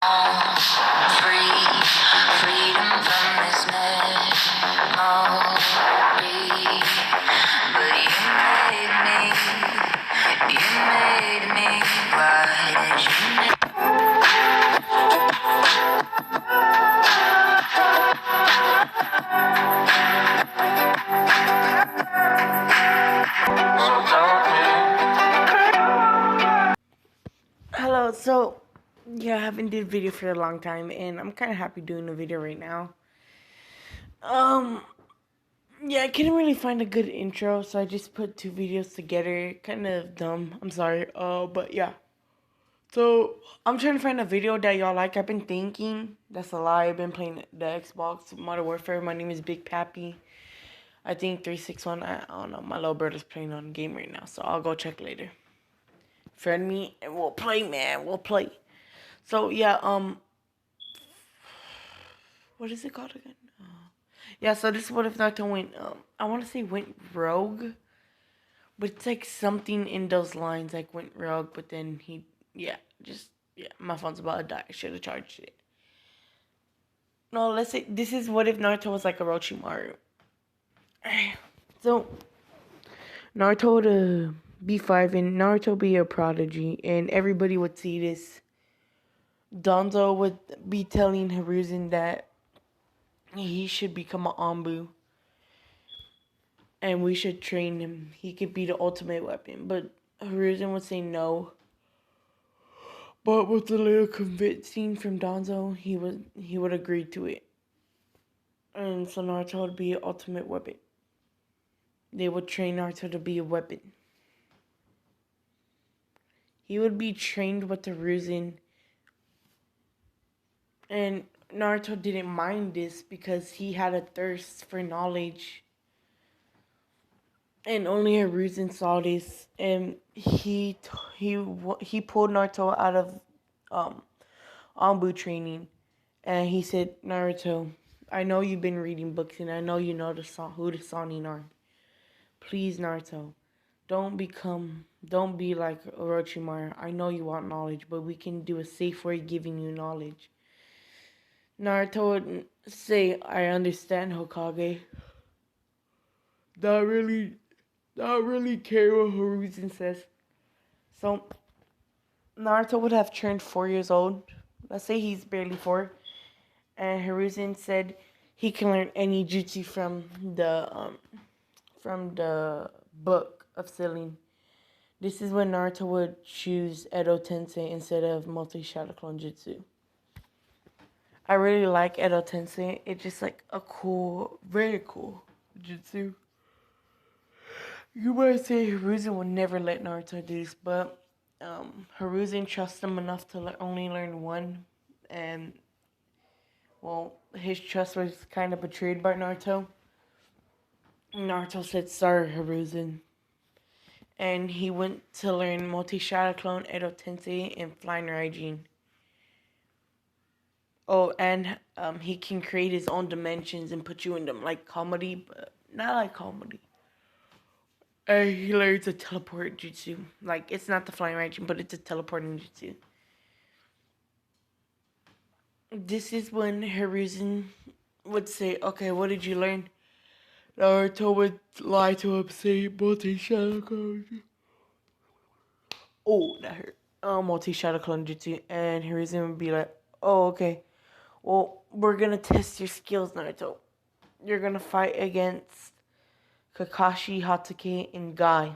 Free, freedom from this memory. But you made me, why did you make so Hello, so yeah, I haven't did a video for a long time, and I'm kind of happy doing a video right now. Yeah, I couldn't really find a good intro, so I just put two videos together. Kind of dumb. I'm sorry. But yeah. So I'm trying to find a video that y'all like. I've been thinking. That's a lie. I've been playing the Xbox Modern Warfare. My name is Big Pappy. I think 361. I don't know. My little brother's playing on a game right now, so I'll go check later. Friend me and we'll play, man. We'll play. So yeah, what is it called again? Yeah, so this is what if Naruto went, I want to say went rogue, but it's like something in those lines, like went rogue, but then yeah, my phone's about to die. I should have charged it. No, let's say this is what if Naruto was like orochimaru. So, Naruto would be 5 and Naruto be a prodigy, and everybody would see this. Danzo would be telling Hiruzen that he should become an Anbu. And we should train him. He could be the ultimate weapon. But Hiruzen would say no. But with a little convincing from Danzo, he would agree to it. And so Naruto would be an ultimate weapon. They would train Naruto to be a weapon. He would be trained with Hiruzen. And Naruto didn't mind this because he had a thirst for knowledge. And only Hiruzen saw this, and he pulled Naruto out of Anbu training, and he said, Naruto, I know you've been reading books, and I know you know who the Sannin are. Please, Naruto, don't be like Orochimaru. I know you want knowledge, but we can do a safe way giving you knowledge. Naruto would say, I understand, Hokage. Not really care what Hiruzen says. So, Naruto would have turned 4 years old. Let's say he's barely 4. And Hiruzen said he can learn any jutsu from the book of Sealing. This is when Naruto would choose Edo Tensei instead of multi-shadow clone jutsu. I really like Edo Tensei. It's just like a cool, very cool jutsu. You might say Hiruzen would never let Naruto do this, but Hiruzen trusts him enough to only learn one, and well, his trust was kind of betrayed by Naruto. Naruto said, sorry, Hiruzen. And he went to learn multi-shadow clone, Edo Tensei, and Flying Raijin. Oh, and he can create his own dimensions and put you in them like comedy, but not like comedy. He learns a teleport jutsu. Like, it's not the Flying Raijin, but it's a teleporting jutsu. This is when Hiruzen would say, okay, what did you learn? Naruto would lie to him, say multi-shadow clone. Oh, that hurt. Multi-shadow clone jutsu. And Hiruzen would be like, oh, okay. Well, we're gonna test your skills, Naruto. You're gonna fight against Kakashi, Hatake, and Guy.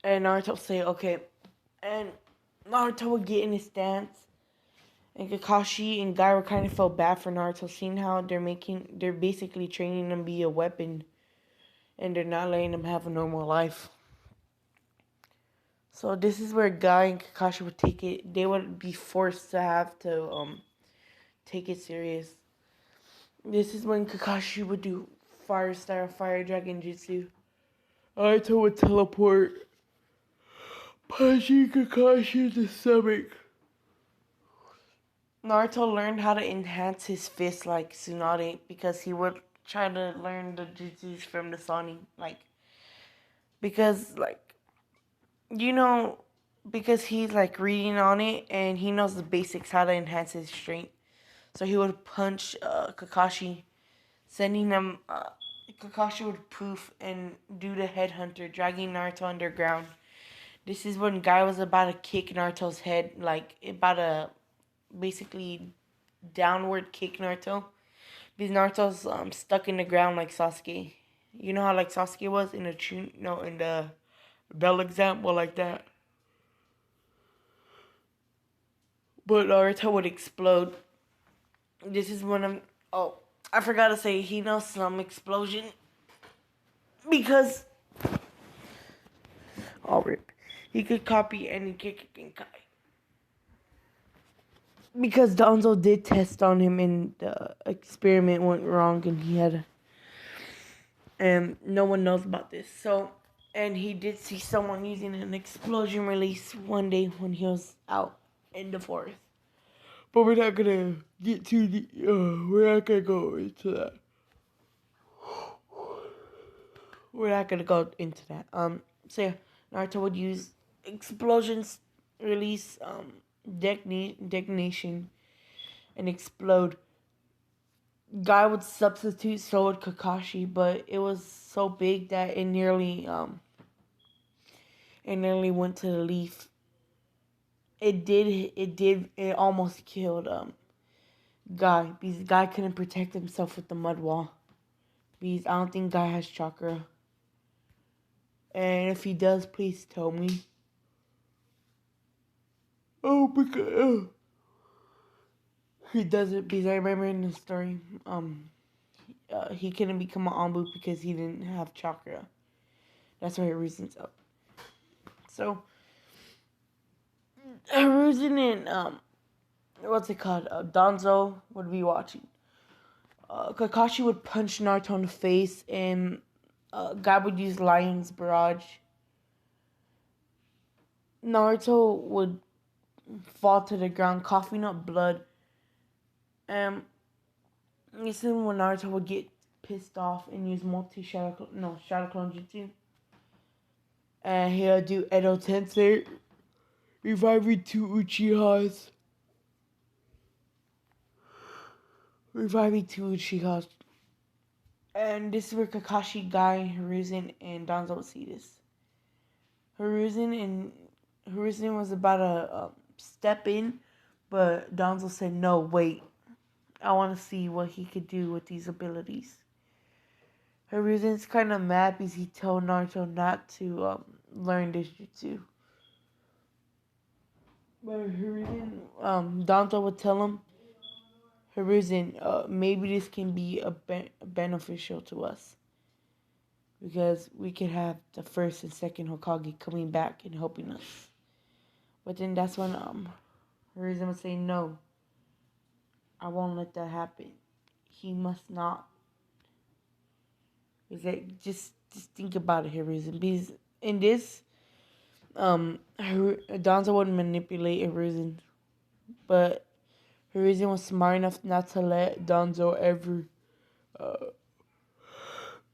And Naruto would say, okay. And Naruto would get in his stance. And Kakashi and Guy would kind of feel bad for Naruto, seeing how they're basically training him to be a weapon. And they're not letting him have a normal life. So this is where Guy and Kakashi would take it. They would be forced to have to take it serious. This is when Kakashi would do fire style, fire dragon jutsu. Naruto would teleport, punching Kakashi in the stomach. Naruto learned how to enhance his fist like Tsunade because he would try to learn the jutsus from the Sannin. Because, you know, because he's like reading on it and he knows the basics how to enhance his strength. So he would punch Kakashi, sending him. Kakashi would poof and do the headhunter, dragging Naruto underground. This is when Guy was about to kick Naruto's head, like about to basically downward kick Naruto. Because Naruto's stuck in the ground like Sasuke. You know how like Sasuke was in the Bell example like that. But Naruto would explode. This is when I forgot to say he knows some explosion because rip. He could copy any Genkai. Because Donzo did test on him and the experiment went wrong and he had and no one knows about this. So and he did see someone using an explosion release one day when he was out in the forest. But we're not gonna get too deep. We're not gonna go into that. We're not gonna go into that. So yeah, Naruto would use explosions, release, detonation, and explode. Guy would substitute, so would Kakashi, but it was so big that it nearly went to the leaf. It almost killed Guy because Guy couldn't protect himself with the mud wall. Because I don't think Guy has chakra. And if he does, please tell me. Oh, because he doesn't. Because I remember in the story, he couldn't become an Anbu because he didn't have chakra. That's why Hiruzen's up. So, Hiruzen and what's it called? Danzo would be watching. Kakashi would punch Naruto in the face, and Guy would use Lion's Barrage. Naruto would fall to the ground, coughing up blood. This is when Naruto would get pissed off and use Shadow Clone Jutsu. And he'll do Edo Tensei, reviving two Uchihas. And this is where Kakashi, Guy, Hiruzen, and Danzo would see this. Hiruzen was about to step in, but Danzo said, "No, wait. I want to see what he could do with these abilities." Hiruzen's kind of mad because he told Naruto not to learn this jutsu. But Danzo would tell him, Hiruzen, maybe this can be beneficial to us. Because we could have the first and second Hokage coming back and helping us. But then that's when Hiruzen would say, "No, I won't let that happen. He must not." Is that just think about it, Hiruzen. Because in this, Danzo would manipulate Hiruzen, but Hiruzen was smart enough not to let Danzo ever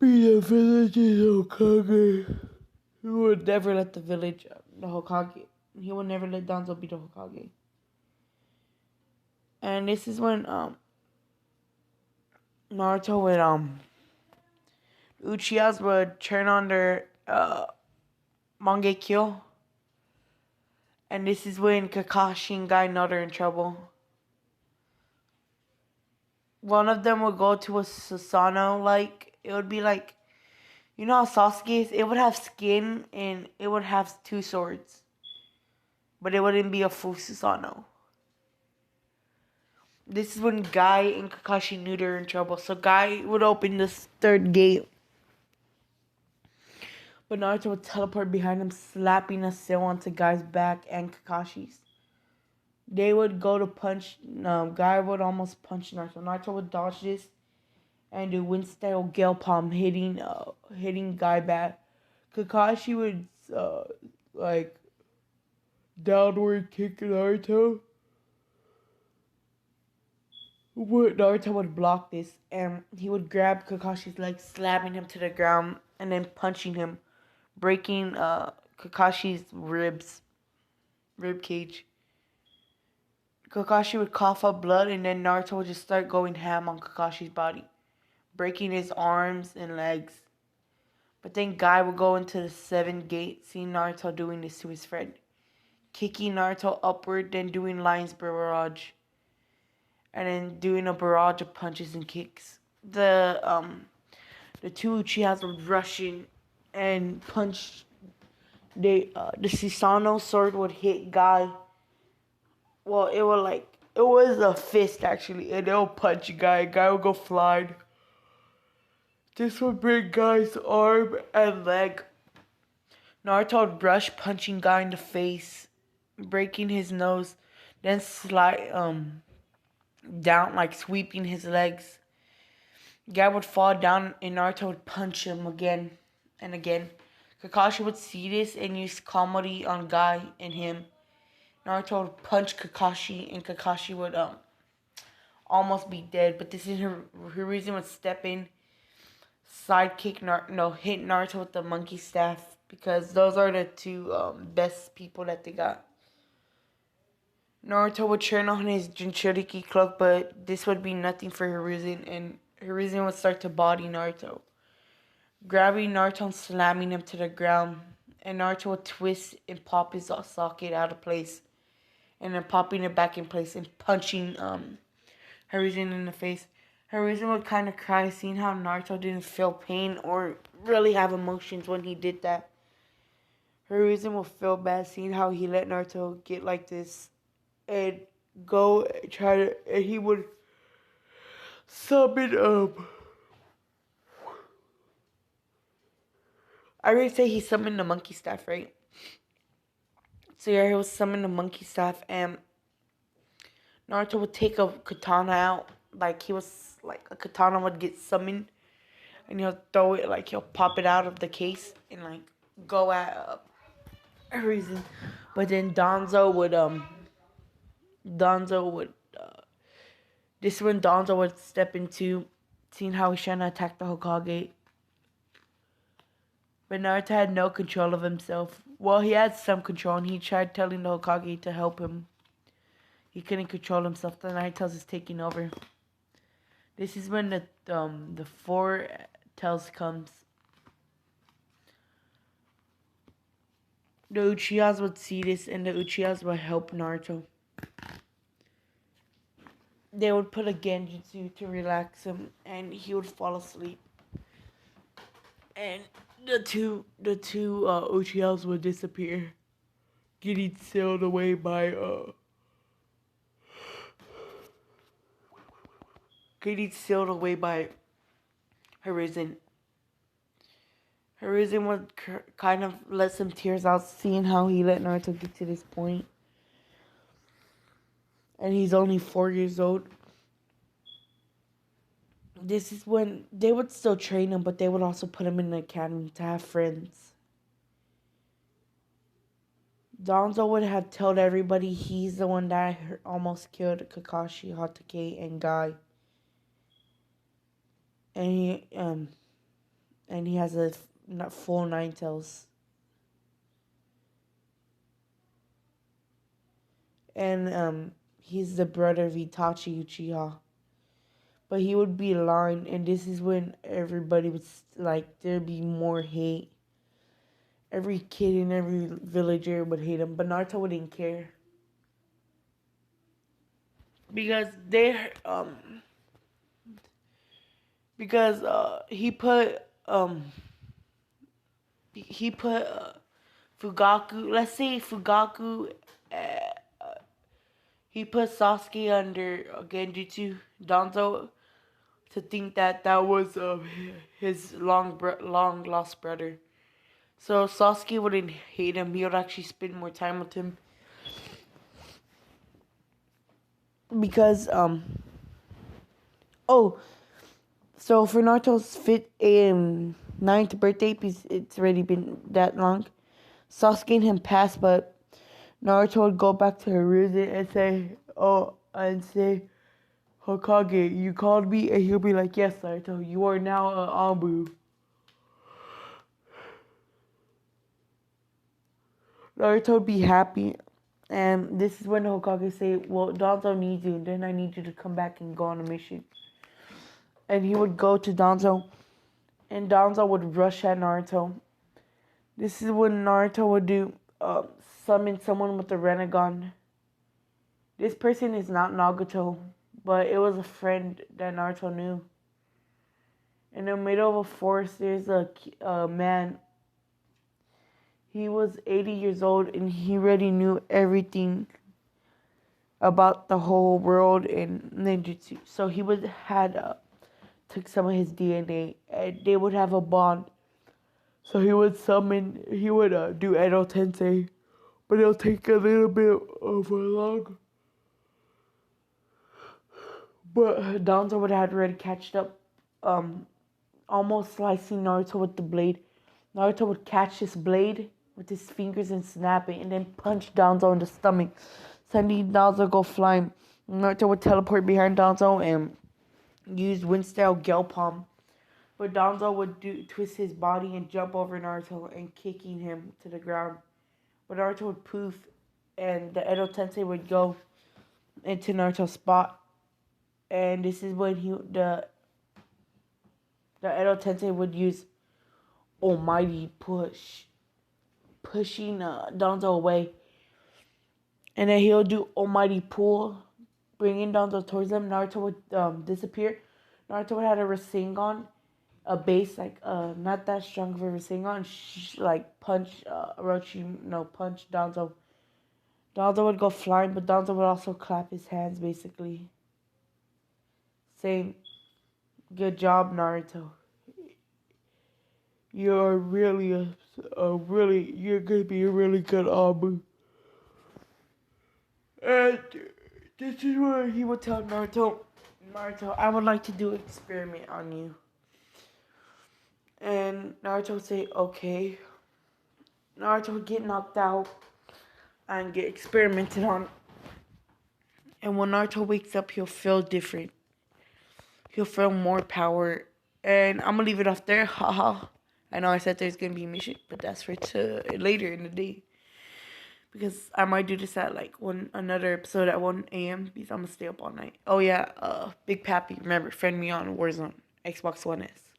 be the village's Hokage. He would never let the village, the Hokage. He would never let Danzo be the Hokage. And this is when Naruto would Uchihas would turn on their Mangekyo. And this is when Kakashi and Guy know they're in trouble. One of them would go to a Susanoo, like, it would be like, you know how Sasuke is? It would have skin and it would have two swords. But it wouldn't be a full Susanoo. This is when Guy and Kakashi knew they were in trouble. So Guy would open this third gate. But Naruto would teleport behind him, slapping a sail onto Guy's back and Kakashi's. They would go to punch. Guy would almost punch Naruto. Naruto would dodge this and do wind-style Gale Palm, hitting Guy back. Kakashi would downward kick Naruto. Naruto would block this, and he would grab Kakashi's leg, slamming him to the ground, and then punching him, breaking Kakashi's ribs. rib cage. Kakashi would cough up blood, and then Naruto would just start going ham on Kakashi's body, breaking his arms and legs. But then Guy would go into the 7th gate, seeing Naruto doing this to his friend, kicking Naruto upward, then doing Lion's Barrage, and then doing a barrage of punches and kicks. The two Uchihas would rush in and punch. The Susanoo sword would hit Guy. Well, it was a fist actually, and they'll punch Guy. Guy would go flying. This would break Guy's arm and leg. Naruto would rush, punching Guy in the face, breaking his nose, then slide down, like sweeping his legs. Guy would fall down, and Naruto would punch him again and again. Kakashi would see this and use comedy on Guy and him. Naruto would punch Kakashi, and Kakashi would almost be dead. But this is Hiruzen would step in, sidekick hit Naruto with the monkey staff, because those are the two best people that they got. Naruto would turn on his Jinchuriki cloak, but this would be nothing for Hiruzen, and Hiruzen would start to body Naruto, grabbing Naruto and slamming him to the ground. And Naruto would twist and pop his socket out of place, and then popping it back in place and punching Hiruzen in the face. Hiruzen would kind of cry, seeing how Naruto didn't feel pain or really have emotions when he did that. Hiruzen will feel bad seeing how he let Naruto get like this, and go try to, and he would summon I already say he summoned the monkey staff, right? So yeah, he was summoning the monkey staff, and Naruto would take a katana out, like a katana would get summoned, and he'll throw it, like he'll pop it out of the case and like go at a reason. But then Danzo would this is when Danzo would step into, seeing how he's trying to attack the Hokage. But Naruto had no control of himself. Well, he had some control, and he tried telling the Hokage to help him. He couldn't control himself. The Nine Tails is taking over. This is when the 4 Tails comes. The Uchihas would see this, and the Uchihas would help Naruto. They would put a Genjutsu to relax him, and he would fall asleep. And the two Uchihas would disappear, getting sealed away by Hiruzen. Hiruzen would kind of let some tears out, seeing how he let Naruto get to this point. And he's only 4 years old. This is when they would still train him, but they would also put him in the academy to have friends. Danzo would have told everybody he's the one that almost killed Kakashi, Hatake, and Guy. And he has a full 9 tails. And he's the brother of Itachi Uchiha. But he would be lying, and this is when everybody would, like, there'd be more hate. Every kid and every villager would hate him, but Naruto wouldn't care. Because he put Fugaku, let's say Fugaku, he put Sasuke under Genjutsu, Danzo, to think that was his long lost brother. So Sasuke wouldn't hate him. He would actually spend more time with him. Because so for Naruto's 9th birthday, because it's already been that long, Sasuke and him passed, but Naruto would go back to Hiruzen and say, Hokage, you called me? And he'll be like, yes, Naruto, you are now an Anbu. Naruto would be happy, And this is when the Hokage say, well, Danzo needs you, then I need you to come back and go on a mission. And he would go to Danzo, and Danzo would rush at Naruto. This is when Naruto would do summon someone with a Renegon. This person is not Nagato, but it was a friend that Naruto knew. In the middle of a forest, there's a man. He was 80 years old, and he already knew everything about the whole world and ninjutsu. So he would took some of his DNA, and they would have a bond. So he would do Edo Tensei, but it'll take a little bit of a long. But Danzo would have already catched up, almost slicing Naruto with the blade. Naruto would catch his blade with his fingers and snap it, and then punch Danzo in the stomach, sending Danzo go flying. Naruto would teleport behind Danzo and use wind-style Gale Palm. But Danzo would twist his body and jump over Naruto and kicking him to the ground. But Naruto would poof, and the Edo Tensei would go into Naruto's spot. And this is when the Edo Tensei would use Almighty Push, pushing Danzo away. And then he'll do Almighty Pull, bringing Danzo towards him. Naruto would disappear. Naruto would have a Rasengan, a base not that strong of a Rasengan, punch punch Danzo. Danzo would go flying, but Danzo would also clap his hands, basically saying, "Good job, Naruto. You're really you're gonna be a really good Abu." And this is where he would tell Naruto, I would like to do an experiment on you. And Naruto would say, okay. Naruto would get knocked out and get experimented on. And when Naruto wakes up, he'll feel different. He'll feel more power. And I'm going to leave it off there. Haha. I know I said there's going to be a mission, but that's for later in the day. Because I might do this at another episode at 1 a.m. because I'm going to stay up all night. Oh yeah, Big Pappy. Remember, friend me on Warzone. Xbox One S.